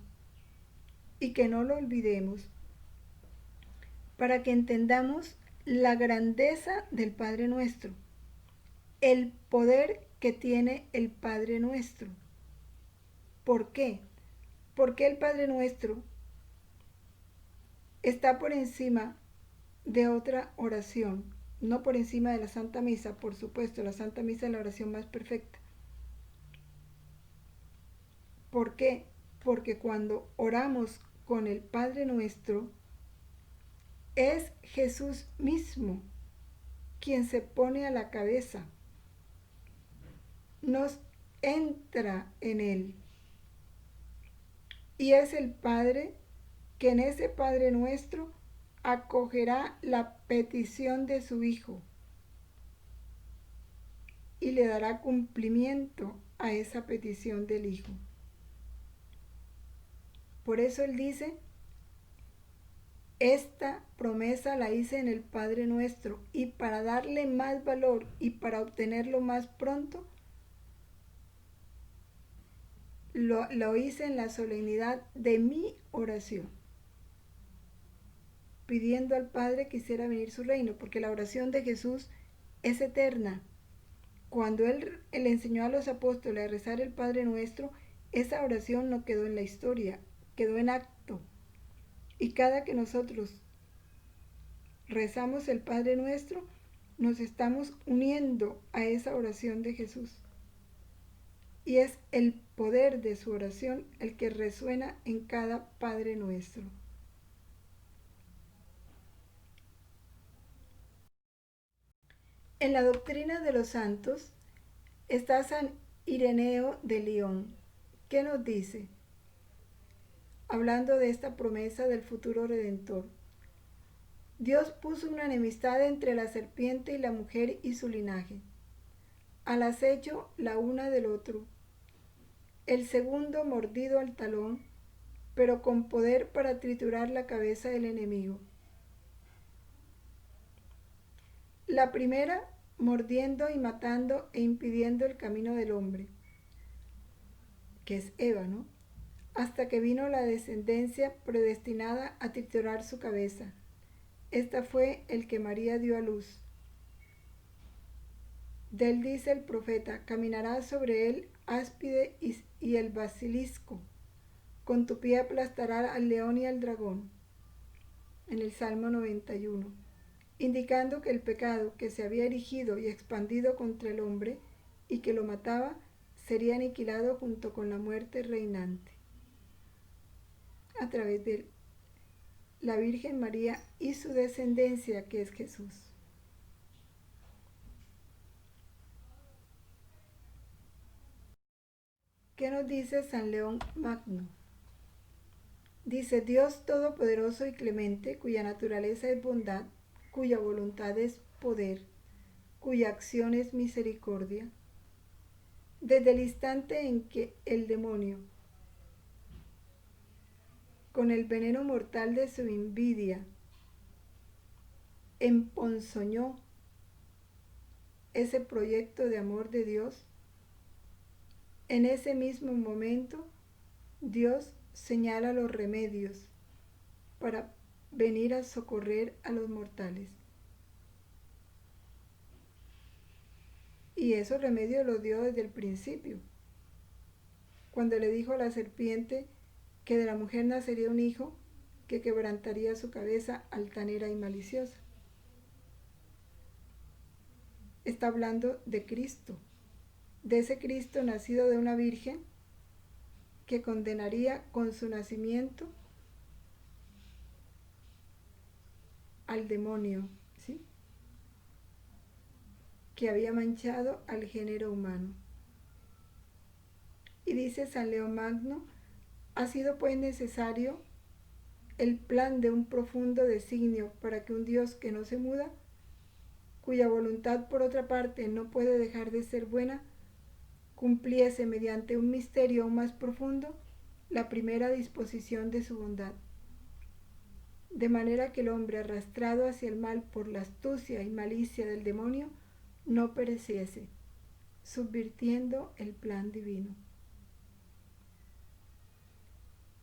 y que no lo olvidemos, para que entendamos la grandeza del Padre Nuestro, el poder que tiene el Padre Nuestro. ¿Por qué? Porque el Padre Nuestro está por encima de otra oración, no por encima de la Santa Misa, por supuesto, la Santa Misa es la oración más perfecta. ¿Por qué? Porque cuando oramos con el Padre Nuestro, es Jesús mismo quien se pone a la cabeza, nos entra en él. Y es el Padre que en ese Padre Nuestro acogerá la petición de su Hijo y le dará cumplimiento a esa petición del Hijo. Por eso Él dice, esta promesa la hice en el Padre Nuestro, y para darle más valor y para obtenerlo más pronto, lo hice en la solemnidad de mi oración, pidiendo al Padre que hiciera venir su reino, porque la oración de Jesús es eterna. Cuando él enseñó a los apóstoles a rezar el Padre Nuestro, esa oración no quedó en la historia, quedó en acto. Y cada que nosotros rezamos el Padre Nuestro, nos estamos uniendo a esa oración de Jesús. Y es el poder de su oración el que resuena en cada Padre Nuestro. En la doctrina de los santos está San Ireneo de León. ¿Qué nos dice? Hablando de esta promesa del futuro Redentor. Dios puso una enemistad entre la serpiente y la mujer y su linaje, al acecho la una del otro. El segundo mordido al talón, pero con poder para triturar la cabeza del enemigo. La primera mordiendo y matando e impidiendo el camino del hombre, que es Eva, ¿no? Hasta que vino la descendencia predestinada a triturar su cabeza. Esta fue el que María dio a luz. De él dice el profeta: caminará sobre él áspide y el basilisco. Con tu pie aplastará al león y al dragón. En el Salmo 91. Indicando que el pecado que se había erigido y expandido contra el hombre y que lo mataba sería aniquilado junto con la muerte reinante a través de la Virgen María y su descendencia, que es Jesús. ¿Qué nos dice San León Magno? Dice: Dios todopoderoso y clemente, cuya naturaleza es bondad, cuya voluntad es poder, cuya acción es misericordia, desde el instante en que el demonio, con el veneno mortal de su envidia, emponzoñó ese proyecto de amor de Dios, en ese mismo momento Dios señala los remedios para venir a socorrer a los mortales. Y esos remedios los dio desde el principio, cuando le dijo a la serpiente que de la mujer nacería un hijo que quebrantaría su cabeza altanera y maliciosa. Está hablando de Cristo, de ese Cristo nacido de una virgen que condenaría con su nacimiento al demonio, ¿sí?, que había manchado al género humano. Y dice San León Magno: ha sido pues necesario el plan de un profundo designio para que un Dios que no se muda, cuya voluntad por otra parte no puede dejar de ser buena, cumpliese mediante un misterio aún más profundo la primera disposición de su bondad, de manera que el hombre, arrastrado hacia el mal por la astucia y malicia del demonio, no pereciese, subvirtiendo el plan divino.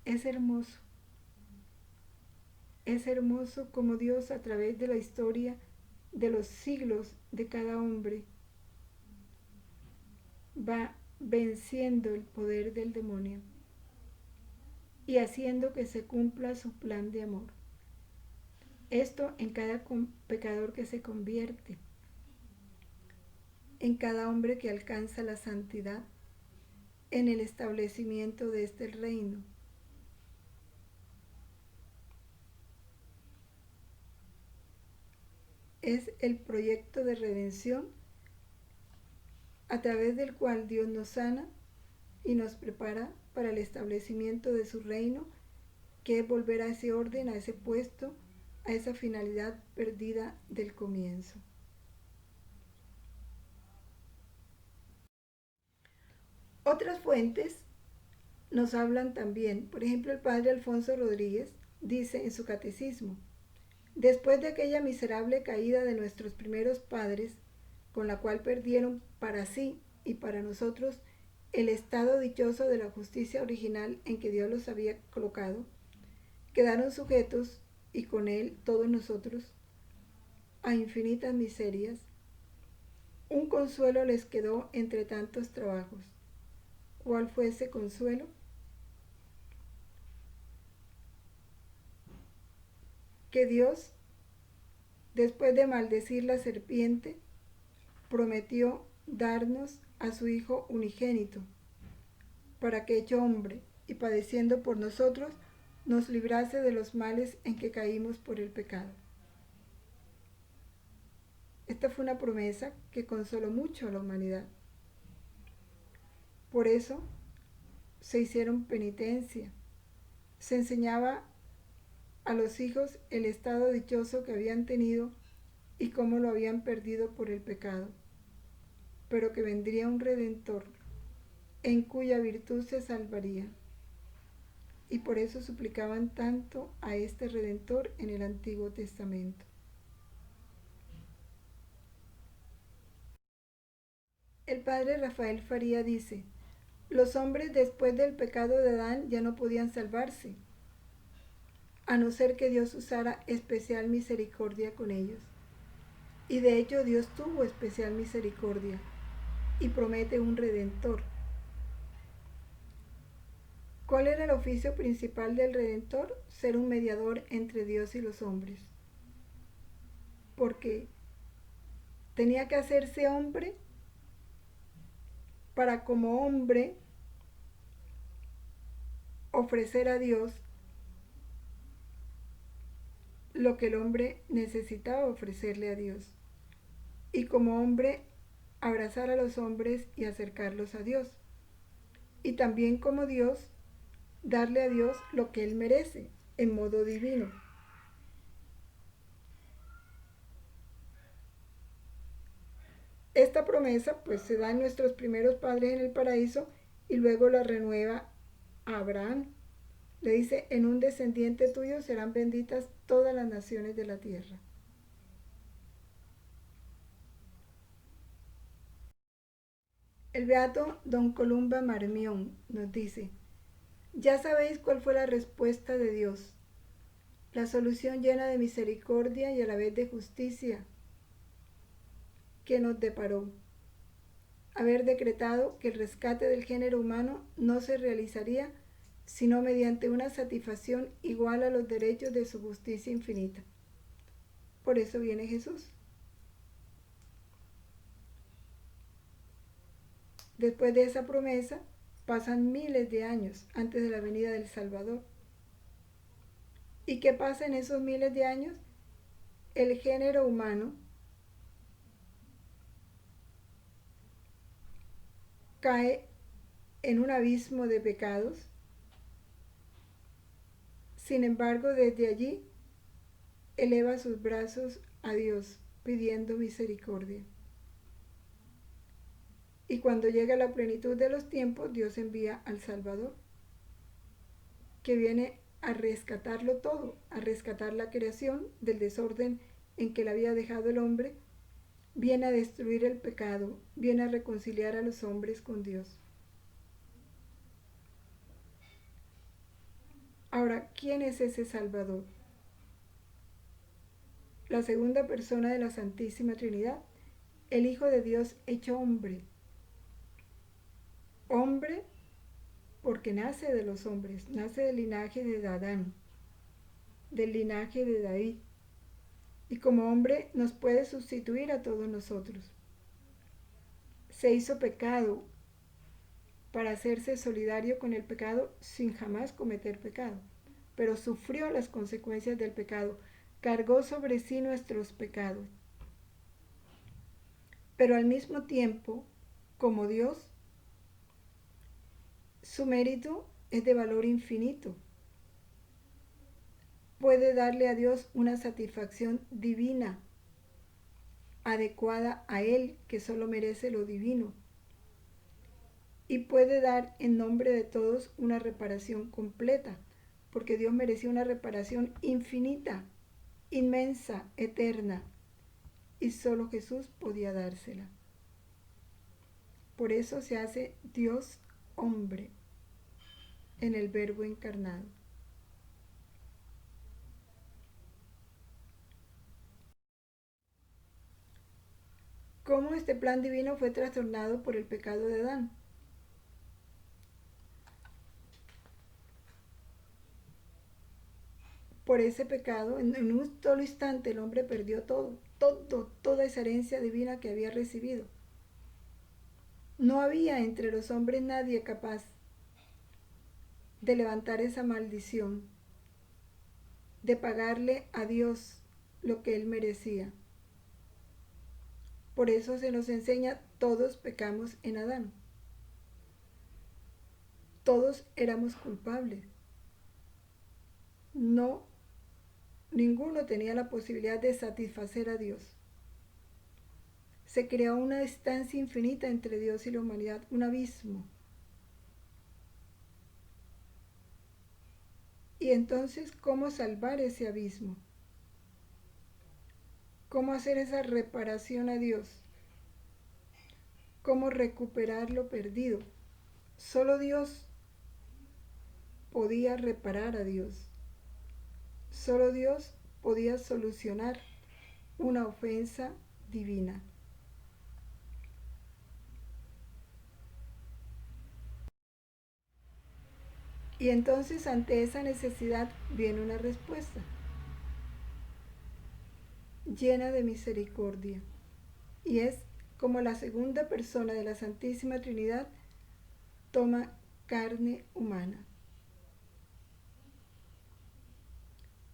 Es hermoso como Dios, a través de la historia de los siglos de cada hombre, va venciendo el poder del demonio y haciendo que se cumpla su plan de amor. Esto en cada pecador que se convierte, en cada hombre que alcanza la santidad, en el establecimiento de este reino. Es el proyecto de redención a través del cual Dios nos sana y nos prepara para el establecimiento de su reino, que es volver a ese orden, a ese puesto, a esa finalidad perdida del comienzo. Otras fuentes nos hablan también. Por ejemplo, el padre Alfonso Rodríguez dice en su catecismo: después de aquella miserable caída de nuestros primeros padres, con la cual perdieron para sí y para nosotros el estado dichoso de la justicia original en que Dios los había colocado, quedaron sujetos, y con él todos nosotros, a infinitas miserias, Un consuelo les quedó entre tantos trabajos. ¿Cuál fue ese consuelo? Que Dios, después de maldecir la serpiente, prometió darnos a su Hijo unigénito, para que hecho hombre y padeciendo por nosotros, nos librase de los males en que caímos por el pecado. Esta fue una promesa que consoló mucho a la humanidad. Por eso se hicieron penitencia, se enseñaba a los hijos el estado dichoso que habían tenido y cómo lo habían perdido por el pecado, pero que vendría un Redentor en cuya virtud se salvaría. Y por eso suplicaban tanto a este Redentor en el Antiguo Testamento. El padre Rafael Faría dice: los hombres después del pecado de Adán ya no podían salvarse, a no ser que Dios usara especial misericordia con ellos. Y de hecho Dios tuvo especial misericordia y promete un Redentor. ¿Cuál era el oficio principal del Redentor? Ser un mediador entre Dios y los hombres. Porque tenía que hacerse hombre para, como hombre, ofrecer a Dios lo que el hombre necesitaba ofrecerle a Dios. Y como hombre, abrazar a los hombres y acercarlos a Dios. Y también como Dios, darle a Dios lo que Él merece, en modo divino. Esta promesa pues se da en nuestros primeros padres en el paraíso y luego la renueva a Abraham. Le dice: en un descendiente tuyo serán benditas todas las naciones de la tierra. El beato don Columba Marmión nos dice: ya sabéis cuál fue la respuesta de Dios, la solución llena de misericordia y a la vez de justicia que nos deparó. Haber decretado que el rescate del género humano no se realizaría sino mediante una satisfacción igual a los derechos de su justicia infinita. Por eso viene Jesús. Después de esa promesa, pasan miles de años antes de la venida del Salvador. ¿Y qué pasa en esos miles de años? El género humano cae en un abismo de pecados. Sin embargo, desde allí eleva sus brazos a Dios pidiendo misericordia. Y cuando llega la plenitud de los tiempos, Dios envía al Salvador, que viene a rescatarlo todo, a rescatar la creación del desorden en que la había dejado el hombre, viene a destruir el pecado, viene a reconciliar a los hombres con Dios. Ahora, ¿quién es ese Salvador? La segunda persona de la Santísima Trinidad, el Hijo de Dios hecho hombre. Hombre porque nace de los hombres, nace del linaje de Adán, del linaje de David, y como hombre nos puede sustituir a todos nosotros. Se hizo pecado para hacerse solidario con el pecado sin jamás cometer pecado, pero sufrió las consecuencias del pecado, cargó sobre sí nuestros pecados. Pero al mismo tiempo, como Dios, su mérito es de valor infinito. Puede darle a Dios una satisfacción divina, adecuada a Él, que solo merece lo divino. Y puede dar en nombre de todos una reparación completa, porque Dios merecía una reparación infinita, inmensa, eterna, y solo Jesús podía dársela. Por eso se hace Dios hombre en el Verbo encarnado. cómo este plan divino fue trastornado por el pecado de Adán. Por ese pecado, en un solo instante el hombre perdió toda esa herencia divina que había recibido. No había entre los hombres nadie capaz de levantar esa maldición, de pagarle a Dios lo que él merecía. Por eso se nos enseña, todos pecamos en Adán. Todos éramos culpables. No, ninguno tenía la posibilidad de satisfacer a Dios. Se creó una distancia infinita entre Dios y la humanidad, un abismo. Y entonces, ¿cómo salvar ese abismo? ¿Cómo hacer esa reparación a Dios? ¿Cómo recuperar lo perdido? Solo Dios podía reparar a Dios. Solo Dios podía solucionar una ofensa divina. Y entonces ante esa necesidad viene una respuesta llena de misericordia. Y es como la segunda persona de la Santísima Trinidad toma carne humana.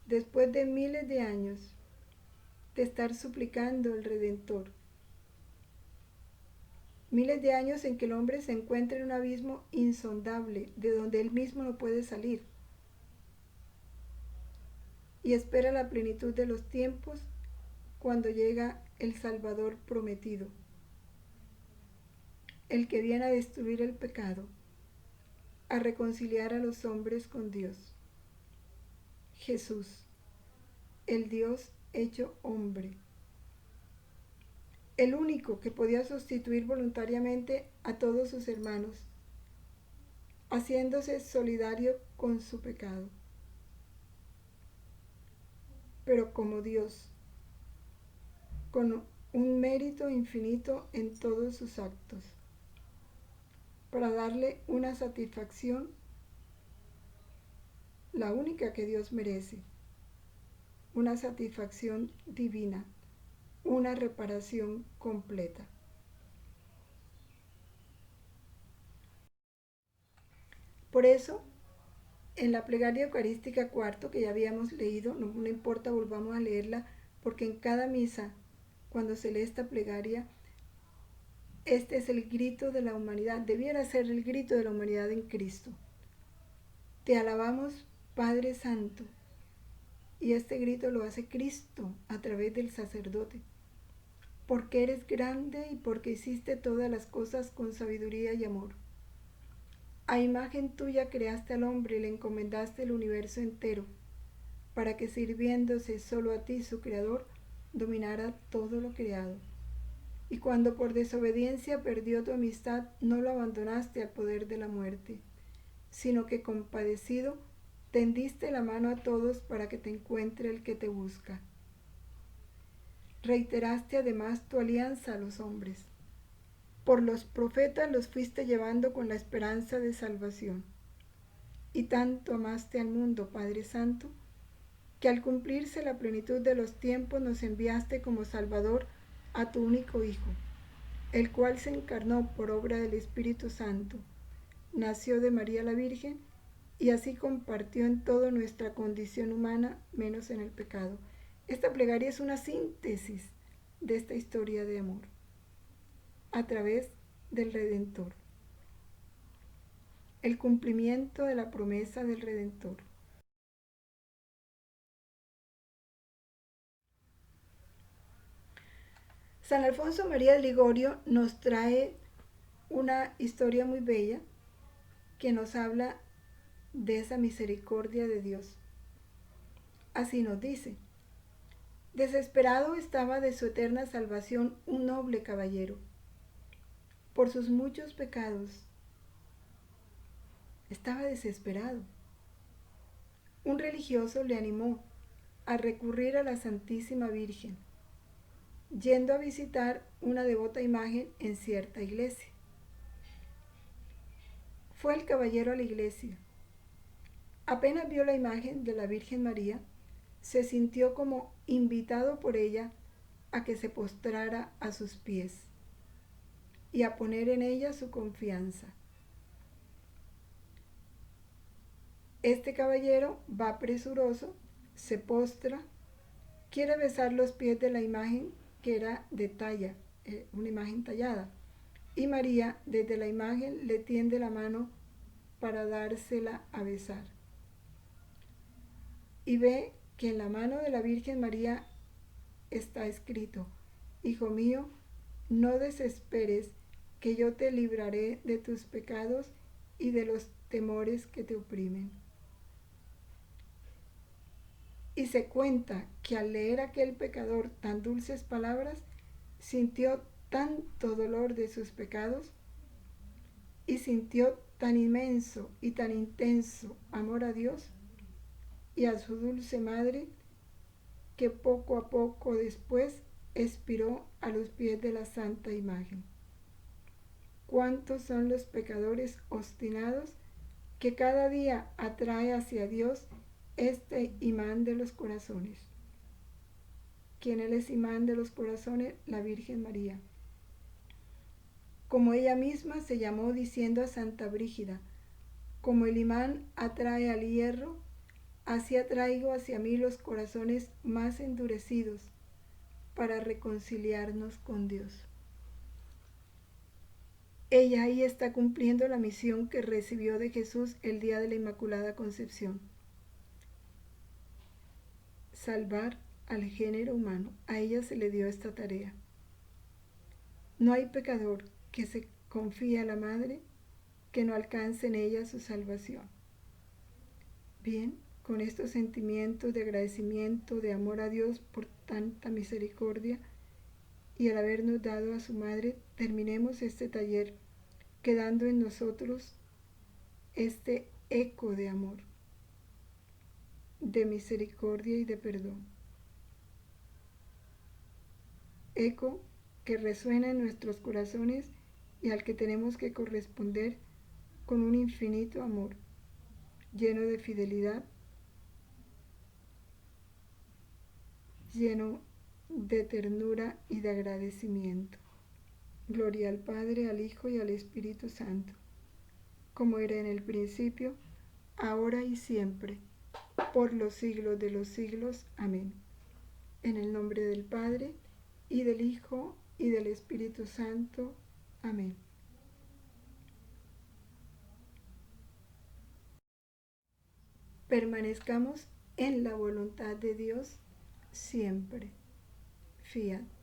Después de miles de años de estar suplicando al Redentor, miles de años en que el hombre se encuentra en un abismo insondable de donde él mismo no puede salir, y espera la plenitud de los tiempos cuando llega el Salvador prometido, el que viene a destruir el pecado, a reconciliar a los hombres con Dios. Jesús, el Dios hecho hombre, el único que podía sustituir voluntariamente a todos sus hermanos, haciéndose solidario con su pecado. Pero como Dios, con un mérito infinito en todos sus actos, para darle una satisfacción, la única que Dios merece, una satisfacción divina, una reparación completa. Por eso, en la plegaria eucarística cuarto, que ya habíamos leído, no importa, volvamos a leerla, porque en cada misa, cuando se lee esta plegaria, este es el grito de la humanidad, debiera ser el grito de la humanidad en Cristo. Te alabamos, Padre Santo, y este grito lo hace Cristo a través del sacerdote, porque eres grande y porque hiciste todas las cosas con sabiduría y amor. A imagen tuya creaste al hombre y le encomendaste el universo entero, para que sirviéndose solo a ti, su creador, dominara todo lo creado. Y cuando por desobediencia perdió tu amistad, no lo abandonaste al poder de la muerte, sino que compadecido, tendiste la mano a todos para que te encuentre el que te busca. Reiteraste además tu alianza a los hombres. Por los profetas los fuiste llevando con la esperanza de salvación. Y tanto amaste al mundo, Padre Santo, que al cumplirse la plenitud de los tiempos nos enviaste como Salvador a tu único Hijo, el cual se encarnó por obra del Espíritu Santo, nació de María la Virgen y así compartió en toda nuestra condición humana, menos en el pecado. Esta plegaria es una síntesis de esta historia de amor a través del Redentor, el cumplimiento de la promesa del Redentor. San Alfonso María de Ligorio nos trae una historia muy bella que nos habla de esa misericordia de Dios. Así nos dice: desesperado estaba de su eterna salvación un noble caballero. Por sus muchos pecados estaba desesperado. Un religioso le animó a recurrir a la Santísima Virgen, yendo a visitar una devota imagen en cierta iglesia. Fue el caballero a la iglesia. Apenas vio la imagen de la Virgen María, se sintió como invitado por ella a que se postrara a sus pies y a poner en ella su confianza. Este caballero va presuroso, se postra, quiere besar los pies de la imagen que era de talla, una imagen tallada, y María desde la imagen le tiende la mano para dársela a besar. Y ve que en la mano de la Virgen María está escrito: Hijo mío, no desesperes, que yo te libraré de tus pecados y de los temores que te oprimen. Y se cuenta que al leer aquel pecador tan dulces palabras, sintió tanto dolor de sus pecados y sintió tan inmenso y tan intenso amor a Dios y a su dulce madre, que poco a poco después expiró a los pies de la santa imagen. ¿Cuántos son los pecadores obstinados que cada día atrae hacia Dios este imán de los corazones? ¿Quién es el imán de los corazones? La Virgen María. Como ella misma se llamó diciendo a Santa Brígida: como el imán atrae al hierro, así atraigo hacia mí los corazones más endurecidos para reconciliarnos con Dios. Ella ahí está cumpliendo la misión que recibió de Jesús el día de la Inmaculada Concepción: salvar al género humano. A ella se le dio esta tarea. No hay pecador que se confíe a la Madre que no alcance en ella su salvación. Bien, con estos sentimientos de agradecimiento, de amor a Dios por tanta misericordia y el habernos dado a su Madre, terminemos este taller quedando en nosotros este eco de amor, de misericordia y de perdón. Eco que resuena en nuestros corazones y al que tenemos que corresponder con un infinito amor, lleno de fidelidad, lleno de ternura y de agradecimiento. Gloria al Padre, al Hijo y al Espíritu Santo, como era en el principio, ahora y siempre, por los siglos de los siglos. Amén. En el nombre del Padre, y del Hijo, y del Espíritu Santo. Amén. Permanezcamos en la voluntad de Dios siempre. Fiat.